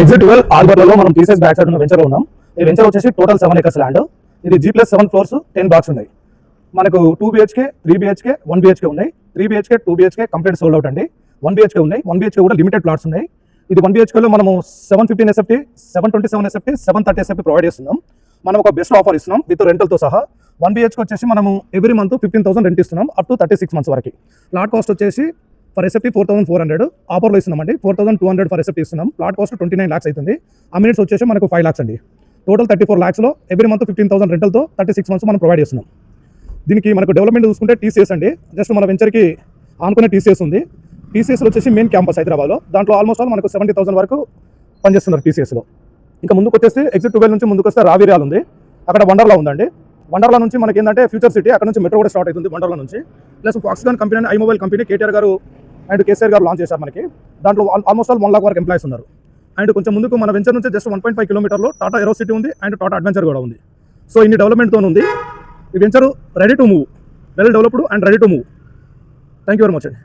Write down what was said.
Exit 12 ఆర్బర్లలో మనం TCS back side ఉన్న venture ఉన్నాం. ఈ వెంచర్ వచ్చేసి టోటల్ 7 acres ల్యాండ్. ఇది G+7 ఫ్లోర్స్ 10 blocks ఉన్నాయి. మనకు 2 BHK 3 BHK 1 BHK ఉన్నాయి. 3 BHK 2 BHK complete sold out అండి. 1 BHK ఉన్నాయి. 1 BHK కూడా లిమిటెడ్ ప్లాట్స్ ఉన్నాయి. ఇది 1 BHK లో మనము 715 SFT 727 SFT 730 SFT ప్రొవైడ్ చేస్తున్నాం. మనం ఒక బెస్ట్ ఆఫర్ ఇస్తున్నాం విత్ రెంటల్తో సహా. 1 BHK వచ్చేసి మనము ఎవ్రీ మంత్ 15,000 రెంట్ ఇస్తున్నాం అప్ టు 36 months వరకు. ప్లాట్ కాస్ట్ వచ్చేసి ఫర్ ఎస్ఎఫ్టీ 4,400 ఆఫర్లో ఇస్తున్నామండి. 4,200 ఫర్ ఎస్ఎఫ్టీ ఇస్తున్నాం. ప్లాట్ కాస్ట్ 29 lakhs అవుతుంది. అమినిట్స్ వచ్చేసి మనకు 5 lakhs అండి. టోటల్ 34 lakhsలో ఎవ్రీ మంత్ 15,000 రెంటల్తో 36 months మనం ప్రొవైడ్ చేస్తున్నాం. దీనికి మనకు డెవలప్మెంట్ చూసుకుంటే టీసీఎస్ అండి. జస్ట్ మన వెంచర్కి ఆనుకునే టీసీఎస్ ఉంది. టీసీఎస్లో వచ్చేసి మెయిన్ క్యాంపస్ హైదరాబాద్లో. దాంట్లో ఆల్మోస్ట్ ఆల్ మనకు 70,000 వరకు పనిచేస్తున్నారు టీసీఎస్లో. ఇంకా ముందుకు వచ్చేసి ఎగ్జిట్ 12 నుంచి ముందుకు వస్తే రావిర్యాల్ ఉంది. అక్కడ వండర్లా ఉందండి. వండర్లా నుంచి మనకి ఏంటంటే ఫ్యూచర్ సిటీ, అక్కడ నుంచి మెట్రో కూడా స్టార్ట్ అవుతుంది వండర్లా నుంచి. Plus Foxconn company and iMobile company KTR గారు అండ్ కేసీఆర్ గారు లాంచ్ చేశారు మనకి. దాంట్లో ఆల్మోస్ట్ ఆల్ 1 lakh వరకు ఎంప్లాయీస్ ఉన్నారు. అండ్ కొంచెం ముందుకు మన వెంచర్ నుంచి జస్ట్ 1.5 kilometerలో టాటా ఏరో సిటీ ఉంది అండ్ టాటా అడ్వెంచర్ కూడా ఉంది. సో ఇన్ని డెవలప్మెంట్తో ఉంది ఈ venture. Ready to move, well developed and ready to move. Thank you very much అండి.